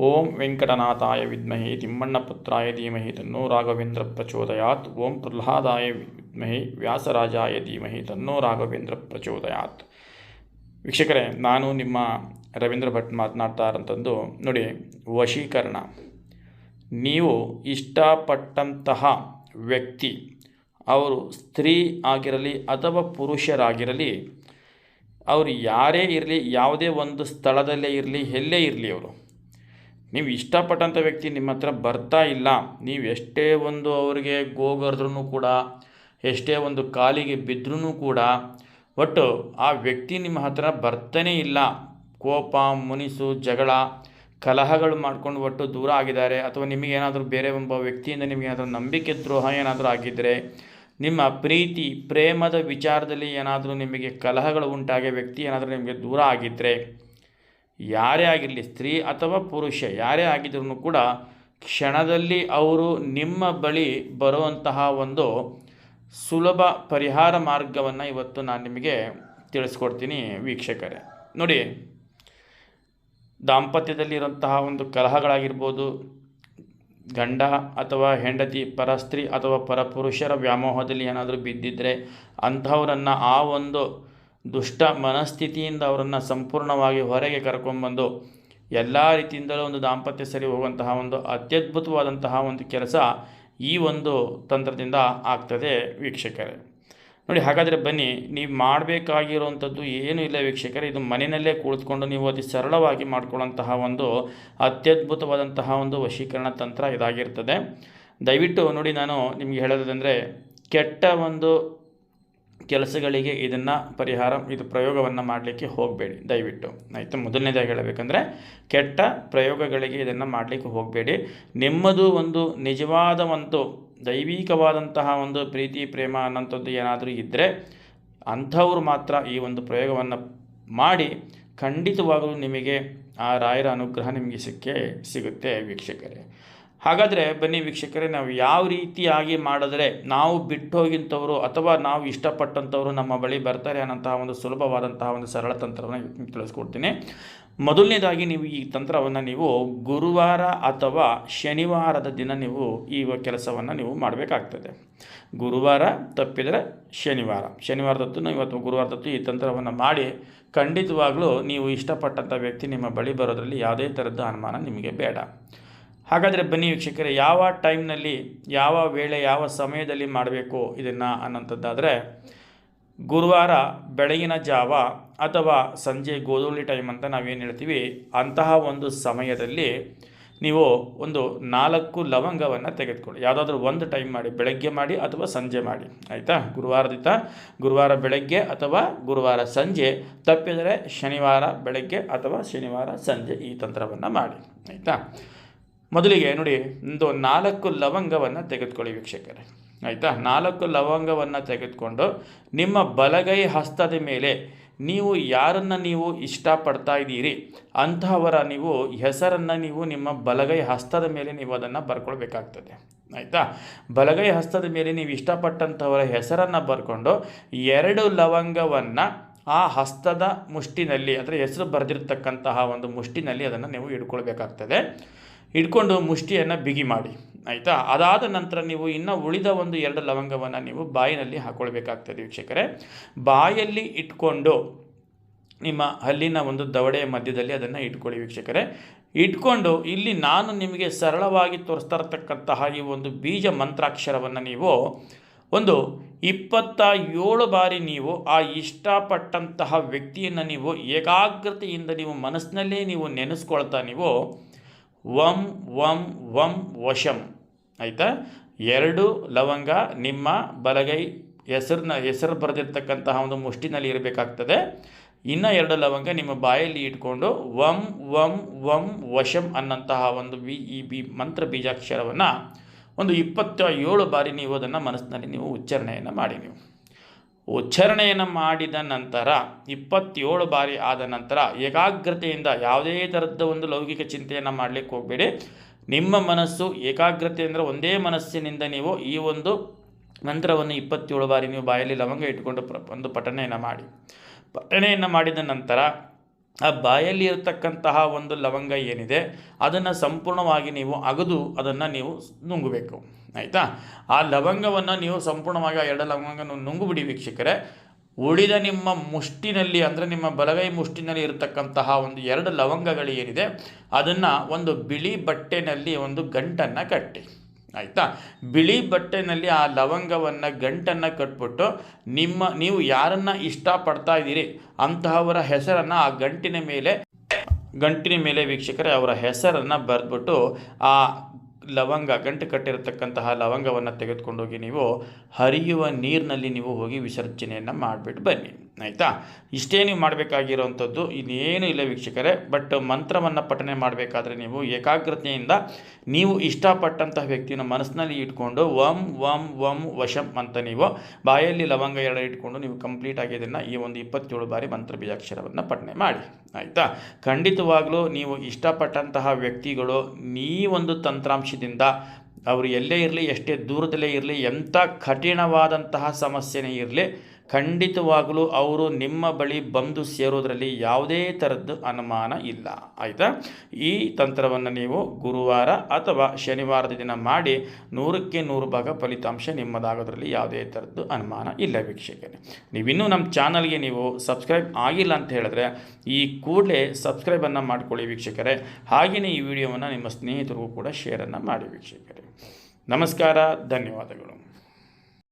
ಓಂ ವೆಂಕಟನಾಥಾಯ ವಿದ್ಮಹೆ ತಿಮ್ಮಣ್ಣಪುತ್ರಾಯ ಧೀಮಹಿ ತನ್ನೋ ರಾಘವೇಂದ್ರ ಪ್ರಚೋದಯಾತ್. ಓಂ ಪ್ರಹ್ಲಾದಾಯ ವಿದ್ಮಹೆ ವ್ಯಾಸರಾಜಾಯ ಧೀಮಹಿ ತನ್ನೋ ರಾಘವೇಂದ್ರ ಪ್ರಚೋದಯಾತ್. ವೀಕ್ಷಕರೇ, ನಾನು ನಿಮ್ಮ ರವೀಂದ್ರ ಭಟ್ ಮಾತನಾಡ್ತಾ ಇರೋಂಥದ್ದು ನೋಡಿ, ವಶೀಕರಣ. ನೀವು ಇಷ್ಟಪಟ್ಟಂತಹ ವ್ಯಕ್ತಿ, ಅವರು ಸ್ತ್ರೀ ಆಗಿರಲಿ ಅಥವಾ ಪುರುಷರಾಗಿರಲಿ, ಅವರು ಯಾರೇ ಇರಲಿ, ಯಾವುದೇ ಒಂದು ಸ್ಥಳದಲ್ಲೇ ಇರಲಿ, ಎಲ್ಲೇ ಇರಲಿ, ಅವರು ನೀವು ಇಷ್ಟಪಟ್ಟಂಥ ವ್ಯಕ್ತಿ ನಿಮ್ಮ ಹತ್ರ ಬರ್ತಾ ಇಲ್ಲ, ನೀವು ಎಷ್ಟೇ ಒಂದು ಅವರಿಗೆ ಗೋಗರ್ದ್ರೂ ಕೂಡ, ಎಷ್ಟೇ ಒಂದು ಕಾಲಿಗೆ ಬಿದ್ದರೂ ಕೂಡ, ಒಟ್ಟು ಆ ವ್ಯಕ್ತಿ ನಿಮ್ಮ ಹತ್ರ ಬರ್ತಾನೇ ಇಲ್ಲ. ಕೋಪ, ಮುನಿಸು, ಜಗಳ, ಕಲಹಗಳು ಮಾಡ್ಕೊಂಡು ಒಟ್ಟು ದೂರ ಆಗಿದ್ದಾರೆ, ಅಥವಾ ನಿಮಗೇನಾದರೂ ಬೇರೆ ಒಬ್ಬ ವ್ಯಕ್ತಿಯಿಂದ ನಿಮಗೇನಾದರೂ ನಂಬಿಕೆ ದ್ರೋಹ ಏನಾದರೂ ಆಗಿದ್ದರೆ, ನಿಮ್ಮ ಪ್ರೀತಿ ಪ್ರೇಮದ ವಿಚಾರದಲ್ಲಿ ಏನಾದರೂ ನಿಮಗೆ ಕಲಹಗಳು ಉಂಟಾಗಿ ವ್ಯಕ್ತಿ ಏನಾದರೂ ನಿಮಗೆ ದೂರ ಆಗಿದ್ದರೆ, ಯಾರೇ ಆಗಿರಲಿ, ಸ್ತ್ರೀ ಅಥವಾ ಪುರುಷ ಯಾರೇ ಆಗಿದ್ರೂ ಕೂಡ ಕ್ಷಣದಲ್ಲಿ ಅವರು ನಿಮ್ಮ ಬಳಿ ಬರುವಂತಹ ಒಂದು ಸುಲಭ ಪರಿಹಾರ ಮಾರ್ಗವನ್ನು ಇವತ್ತು ನಾನು ನಿಮಗೆ ತಿಳಿಸ್ಕೊಡ್ತೀನಿ ವೀಕ್ಷಕರೇ. ನೋಡಿ, ದಾಂಪತ್ಯದಲ್ಲಿರುವಂತಹ ಒಂದು ಕಲಹಗಳಾಗಿರ್ಬೋದು, ಗಂಡ ಅಥವಾ ಹೆಂಡತಿ ಪರಸ್ತ್ರೀ ಅಥವಾ ಪರಪುರುಷರ ವ್ಯಾಮೋಹದಲ್ಲಿ ಏನಾದರೂ ಬಿದ್ದಿದ್ದರೆ ಅಂಥವರನ್ನು ಆ ಒಂದು ದುಷ್ಟ ಮನಸ್ಥಿತಿಯಿಂದ ಅವರನ್ನು ಸಂಪೂರ್ಣವಾಗಿ ಹೊರಗೆ ಕರ್ಕೊಂಡ್ಬಂದು ಎಲ್ಲ ರೀತಿಯಿಂದಲೂ ಒಂದು ದಾಂಪತ್ಯ ಸರಿ ಹೋಗುವಂತಹ ಒಂದು ಅತ್ಯದ್ಭುತವಾದಂತಹ ಒಂದು ಕೆಲಸ ಈ ಒಂದು ತಂತ್ರದಿಂದ ಆಗ್ತದೆ ವೀಕ್ಷಕರೇ. ನೋಡಿ, ಹಾಗಾದರೆ ಬನ್ನಿ, ನೀವು ಮಾಡಬೇಕಾಗಿರುವಂಥದ್ದು ಏನೂ ಇಲ್ಲ ವೀಕ್ಷಕರೇ. ಇದು ಮನೆಯಲ್ಲೇ ಕುಳಿತುಕೊಂಡು ನೀವು ಅತಿ ಸರಳವಾಗಿ ಮಾಡ್ಕೊಳ್ಳುವಂತಹ ಒಂದು ಅತ್ಯದ್ಭುತವಾದಂತಹ ಒಂದು ವಶೀಕರಣ ತಂತ್ರ ಇದಾಗಿರ್ತದೆ. ದಯವಿಟ್ಟು ನೋಡಿ, ನಾನು ನಿಮಗೆ ಹೇಳೋದಂದರೆ, ಕೆಟ್ಟ ಒಂದು ಕೆಲಸಗಳಿಗೆ ಇದನ್ನು ಇದು ಪ್ರಯೋಗವನ್ನು ಮಾಡಲಿಕ್ಕೆ ಹೋಗಬೇಡಿ ದಯವಿಟ್ಟು, ಆಯಿತು. ಮೊದಲನೇದಾಗಿ ಹೇಳಬೇಕಂದ್ರೆ, ಕೆಟ್ಟ ಪ್ರಯೋಗಗಳಿಗೆ ಇದನ್ನು ಮಾಡಲಿಕ್ಕೆ ಹೋಗಬೇಡಿ. ನಿಮ್ಮದು ಒಂದು ನಿಜವಾದ ಒಂದು ದೈವಿಕವಾದಂತಹ ಒಂದು ಪ್ರೀತಿ ಪ್ರೇಮ ಅನ್ನೋಂಥದ್ದು ಏನಾದರೂ ಇದ್ದರೆ ಅಂಥವ್ರು ಮಾತ್ರ ಈ ಒಂದು ಪ್ರಯೋಗವನ್ನು ಮಾಡಿ, ಖಂಡಿತವಾಗಲೂ ನಿಮಗೆ ಆ ರಾಯರ ಅನುಗ್ರಹ ನಿಮಗೆ ಸಿಗುತ್ತೆ ವೀಕ್ಷಕರೇ. ಹಾಗಾದರೆ ಬನ್ನಿ ವೀಕ್ಷಕರೇ, ನಾವು ಯಾವ ರೀತಿಯಾಗಿ ಮಾಡಿದ್ರೆ ನಾವು ಬಿಟ್ಟು ಹೋಗಿಂಥವರು ಅಥವಾ ನಾವು ಇಷ್ಟಪಟ್ಟಂಥವರು ನಮ್ಮ ಬಳಿ ಬರ್ತಾರೆ ಅನ್ನೋಂತಹ ಒಂದು ಸುಲಭವಾದಂತಹ ಒಂದು ಸರಳ ತಂತ್ರವನ್ನು ತಿಳಿಸ್ಕೊಡ್ತೀನಿ. ಮೊದಲನೇದಾಗಿ ನೀವು ಈ ತಂತ್ರವನ್ನು ನೀವು ಗುರುವಾರ ಅಥವಾ ಶನಿವಾರದ ದಿನ ನೀವು ಈ ಕೆಲಸವನ್ನು ನೀವು ಮಾಡಬೇಕಾಗ್ತದೆ. ಗುರುವಾರ ತಪ್ಪಿದರೆ ಶನಿವಾರದತ್ತು ಇವತ್ತು ಗುರುವಾರದತ್ತು ಈ ತಂತ್ರವನ್ನು ಮಾಡಿ, ಖಂಡಿತವಾಗಲೂ ನೀವು ಇಷ್ಟಪಟ್ಟಂಥ ವ್ಯಕ್ತಿ ನಿಮ್ಮ ಬಳಿ ಬರೋದರಲ್ಲಿ ಯಾವುದೇ ಥರದ ಅನುಮಾನ ನಿಮಗೆ ಬೇಡ. ಹಾಗಾದರೆ ಬನ್ನಿ ವೀಕ್ಷಕರೇ, ಯಾವ ಟೈಮ್ನಲ್ಲಿ, ಯಾವ ವೇಳೆ, ಯಾವ ಸಮಯದಲ್ಲಿ ಮಾಡಬೇಕು ಇದನ್ನು ಅನ್ನೋಂಥದ್ದಾದರೆ, ಗುರುವಾರ ಬೆಳಗಿನ ಜಾವ ಅಥವಾ ಸಂಜೆ ಗೋಧೂಳಿ ಟೈಮ್ ಅಂತ ನಾವೇನು ಹೇಳ್ತೀವಿ, ಅಂತಹ ಒಂದು ಸಮಯದಲ್ಲಿ ನೀವು ಒಂದು 4 ಲವಂಗವನ್ನು ತೆಗೆದುಕೊಳ್ಳಿ. ಯಾವುದಾದ್ರೂ ಒಂದು ಟೈಮ್ ಮಾಡಿ, ಬೆಳಗ್ಗೆ ಮಾಡಿ ಅಥವಾ ಸಂಜೆ ಮಾಡಿ, ಆಯಿತಾ. ಗುರುವಾರ ಬೆಳಗ್ಗೆ ಅಥವಾ ಗುರುವಾರ ಸಂಜೆ, ತಪ್ಪಿದರೆ ಶನಿವಾರ ಬೆಳಗ್ಗೆ ಅಥವಾ ಶನಿವಾರ ಸಂಜೆ ಈ ತಂತ್ರವನ್ನು ಮಾಡಿ, ಆಯಿತಾ. ಮೊದಲಿಗೆ ನೋಡಿ, ಒಂದು 4 ಲವಂಗವನ್ನು ತೆಗೆದುಕೊಳ್ಳಿ ವೀಕ್ಷಕರೇ, ಆಯಿತಾ. 4 ಲವಂಗವನ್ನು ತೆಗೆದುಕೊಂಡು ನಿಮ್ಮ ಬಲಗೈ ಹಸ್ತದ ಮೇಲೆ ನೀವು ಯಾರನ್ನು ನೀವು ಇಷ್ಟಪಡ್ತಾ ಇದ್ದೀರಿ ಅಂತಹವರ ನೀವು ಹೆಸರನ್ನು ನೀವು ನಿಮ್ಮ ಬಲಗೈ ಹಸ್ತದ ಮೇಲೆ ನೀವು ಅದನ್ನು ಬರ್ಕೊಳ್ಬೇಕಾಗ್ತದೆ, ಆಯಿತಾ. ಬಲಗೈ ಹಸ್ತದ ಮೇಲೆ ನೀವು ಇಷ್ಟಪಟ್ಟಂಥವರ ಹೆಸರನ್ನು ಬರ್ಕೊಂಡು 2 ಲವಂಗವನ್ನು ಆ ಹಸ್ತದ ಮುಷ್ಟಿನಲ್ಲಿ, ಅಂದರೆ ಹೆಸರು ಬರೆದಿರ್ತಕ್ಕಂತಹ ಒಂದು ಮುಷ್ಟಿನಲ್ಲಿ ಅದನ್ನು ನೀವು ಇಟ್ಕೊಳ್ಬೇಕಾಗ್ತದೆ. ಇಟ್ಕೊಂಡು ಮುಷ್ಟಿಯನ್ನು ಬಿಗಿ ಮಾಡಿ, ಆಯಿತಾ. ಅದಾದ ನಂತರ ನೀವು ಇನ್ನು ಉಳಿದ ಒಂದು 2 ಲವಂಗವನ್ನು ನೀವು ಬಾಯಿನಲ್ಲಿ ಹಾಕ್ಕೊಳ್ಬೇಕಾಗ್ತದೆ ವೀಕ್ಷಕರೇ. ಬಾಯಲ್ಲಿ ಇಟ್ಕೊಂಡು ನಿಮ್ಮ ಹಲ್ಲಿನ ಒಂದು ದವಡೆಯ ಮಧ್ಯದಲ್ಲಿ ಅದನ್ನು ಇಟ್ಕೊಳ್ಳಿ ವೀಕ್ಷಕರೇ. ಇಟ್ಕೊಂಡು ಇಲ್ಲಿ ನಾನು ನಿಮಗೆ ಸರಳವಾಗಿ ತೋರಿಸ್ತಾ ಇರತಕ್ಕಂತಹ ಈ ಒಂದು ಬೀಜ ಮಂತ್ರಾಕ್ಷರವನ್ನು ನೀವು ಒಂದು 27 ಬಾರಿ ನೀವು ಆ ಇಷ್ಟಪಟ್ಟಂತಹ ವ್ಯಕ್ತಿಯನ್ನು ನೀವು ಏಕಾಗ್ರತೆಯಿಂದ ನೀವು ಮನಸ್ಸಿನಲ್ಲೇ ನೀವು ನೆನೆಸ್ಕೊಳ್ತಾ ನೀವು ವಂ ವಂ ವಂ ವಶಂ, ಆಯಿತಾ. 2 ಲವಂಗ ನಿಮ್ಮ ಬಲಗೈ ಹೆಸರು ಬರೆದಿರ್ತಕ್ಕಂತಹ ಒಂದು ಮುಷ್ಟಿನಲ್ಲಿ ಇರಬೇಕಾಗ್ತದೆ. ಇನ್ನು 2 ಲವಂಗ ನಿಮ್ಮ ಬಾಯಲ್ಲಿ ಇಟ್ಕೊಂಡು ವಂ ವಂ ವಂ ವಶಂ ಅನ್ನಂತಹ ಒಂದು ಮಂತ್ರ ಬೀಜಾಕ್ಷರವನ್ನು ಒಂದು 27 ಬಾರಿ ನೀವು ಅದನ್ನು ಮನಸ್ಸಿನಲ್ಲಿ ನೀವು ಉಚ್ಚಾರಣೆಯನ್ನು ಮಾಡಿ. ನೀವು ಉಚ್ಚಾರಣೆಯನ್ನು ಮಾಡಿದ ನಂತರ 27 ಬಾರಿ ಆದ ನಂತರ ಏಕಾಗ್ರತೆಯಿಂದ, ಯಾವುದೇ ಥರದ ಒಂದು ಲೌಕಿಕ ಚಿಂತೆಯನ್ನು ಮಾಡಲಿಕ್ಕೆ ಹೋಗಬೇಡಿ. ನಿಮ್ಮ ಮನಸ್ಸು ಏಕಾಗ್ರತೆ ಅಂದರೆ ಒಂದೇ ಮನಸ್ಸಿನಿಂದ ನೀವು ಈ ಒಂದು ಮಂತ್ರವನ್ನು 27 ಬಾರಿ ನೀವು ಬಾಯಲ್ಲಿ ಲವಂಗ ಇಟ್ಟುಕೊಂಡು ಒಂದು ಪಠಣೆಯನ್ನು ಮಾಡಿ. ಪಠಣೆಯನ್ನು ಮಾಡಿದ ನಂತರ ಆ ಬಾಯಲ್ಲಿ ಇರತಕ್ಕಂತಹ ಒಂದು ಲವಂಗ ಏನಿದೆ ಅದನ್ನು ಸಂಪೂರ್ಣವಾಗಿ ನೀವು ಅಗದು ಅದನ್ನು ನೀವು ನುಂಗಬೇಕು, ಆಯಿತಾ. ಆ ಲವಂಗವನ್ನು ನೀವು ಸಂಪೂರ್ಣವಾಗಿ ಆ 2 ಲವಂಗ ನುಂಗುಬಿಡಿ ವೀಕ್ಷಕರೇ. ಉಳಿದ ನಿಮ್ಮ ಮುಷ್ಟಿನಲ್ಲಿ ಅಂದರೆ ನಿಮ್ಮ ಬಲಗೈ ಮುಷ್ಟಿನಲ್ಲಿ ಇರತಕ್ಕಂತಹ ಒಂದು 2 ಲವಂಗಗಳು ಏನಿದೆ ಅದನ್ನು ಒಂದು ಬಿಳಿ ಬಟ್ಟೆನಲ್ಲಿ ಒಂದು ಗಂಟನ್ನು ಕಟ್ಟಿ, ಆಯಿತಾ. ಬಿಳಿ ಬಟ್ಟೆನಲ್ಲಿ ಆ ಲವಂಗವನ್ನು ಗಂಟನ್ನು ಕಟ್ಬಿಟ್ಟು ನೀವು ಯಾರನ್ನು ಇಷ್ಟಪಡ್ತಾ ಇದ್ದೀರಿ ಅಂತಹವರ ಹೆಸರನ್ನು ಆ ಗಂಟಿನ ಮೇಲೆ ವೀಕ್ಷಕರೇ ಅವರ ಹೆಸರನ್ನು ಬರೆದ್ಬಿಟ್ಟು ಆ ಲವಂಗ ಗಂಟು ಕಟ್ಟಿರತಕ್ಕಂತಹ ಲವಂಗವನ್ನು ತೆಗೆದುಕೊಂಡೋಗಿ ನೀವು ಹರಿಯುವ ನೀರಿನಲ್ಲಿ ನೀವು ಹೋಗಿ ವಿಸರ್ಜನೆಯನ್ನು ಮಾಡಿಬಿಟ್ಟು ಬನ್ನಿ, ಆಯಿತಾ. ಇಷ್ಟೇ ನೀವು ಮಾಡಬೇಕಾಗಿರೋವಂಥದ್ದು, ಇನ್ನೇನು ಇಲ್ಲ ವೀಕ್ಷಕರೇ. ಬಟ್ ಮಂತ್ರವನ್ನು ಪಠನೆ ಮಾಡಬೇಕಾದ್ರೆ ನೀವು ಏಕಾಗ್ರತೆಯಿಂದ ನೀವು ಇಷ್ಟಪಟ್ಟಂತಹ ವ್ಯಕ್ತಿಯನ್ನು ಮನಸ್ಸಿನಲ್ಲಿ ಇಟ್ಕೊಂಡು ವಂ ವಂ ವಂ ವಶಂ ಅಂತ ನೀವು ಬಾಯಲ್ಲಿ ಲವಂಗ 2 ಇಟ್ಕೊಂಡು ನೀವು ಕಂಪ್ಲೀಟಾಗಿ ಇದನ್ನು ಈ ಒಂದು 27 ಬಾರಿ ಮಂತ್ರ ಬೀಜಾಕ್ಷರವನ್ನು ಪಠನೆ ಮಾಡಿ, ಆಯಿತಾ. ಖಂಡಿತವಾಗಲೂ ನೀವು ಇಷ್ಟಪಟ್ಟಂತಹ ವ್ಯಕ್ತಿಗಳು ಈ ಒಂದು ತಂತ್ರಾಂಶದಿಂದ ಅವರು ಎಲ್ಲೇ ಇರಲಿ, ಎಷ್ಟೇ ದೂರದಲ್ಲೇ ಇರಲಿ, ಎಂಥ ಕಠಿಣವಾದಂತಹ ಸಮಸ್ಯೆನೇ ಇರಲಿ, ಖಂಡಿತವಾಗಲೂ ಅವರು ನಿಮ್ಮ ಬಳಿ ಬಂದು ಸೇರೋದರಲ್ಲಿ ಯಾವುದೇ ಥರದ್ದು ಅನುಮಾನ ಇಲ್ಲ, ಆಯಿತಾ. ಈ ತಂತ್ರವನ್ನು ನೀವು ಗುರುವಾರ ಅಥವಾ ಶನಿವಾರದ ದಿನ ಮಾಡಿ 100ಕ್ಕೆ 100 ಫಲಿತಾಂಶ ನಿಮ್ಮದಾಗೋದ್ರಲ್ಲಿ ಯಾವುದೇ ಥರದ್ದು ಅನುಮಾನ ಇಲ್ಲ ವೀಕ್ಷಕರೇ. ನೀವಿನ್ನೂ ನಮ್ಮ ಚಾನಲ್ಗೆ ನೀವು ಸಬ್ಸ್ಕ್ರೈಬ್ ಆಗಿಲ್ಲ ಅಂತ ಹೇಳಿದ್ರೆ ಈ ಕೂಡಲೇ ಸಬ್ಸ್ಕ್ರೈಬನ್ನು ಮಾಡ್ಕೊಳ್ಳಿ ವೀಕ್ಷಕರೇ. ಹಾಗೆಯೇ ಈ ವಿಡಿಯೋವನ್ನು ನಿಮ್ಮ ಸ್ನೇಹಿತರಿಗೂ ಕೂಡ ಶೇರನ್ನು ಮಾಡಿ ವೀಕ್ಷಕರೇ. ನಮಸ್ಕಾರ, ಧನ್ಯವಾದಗಳು.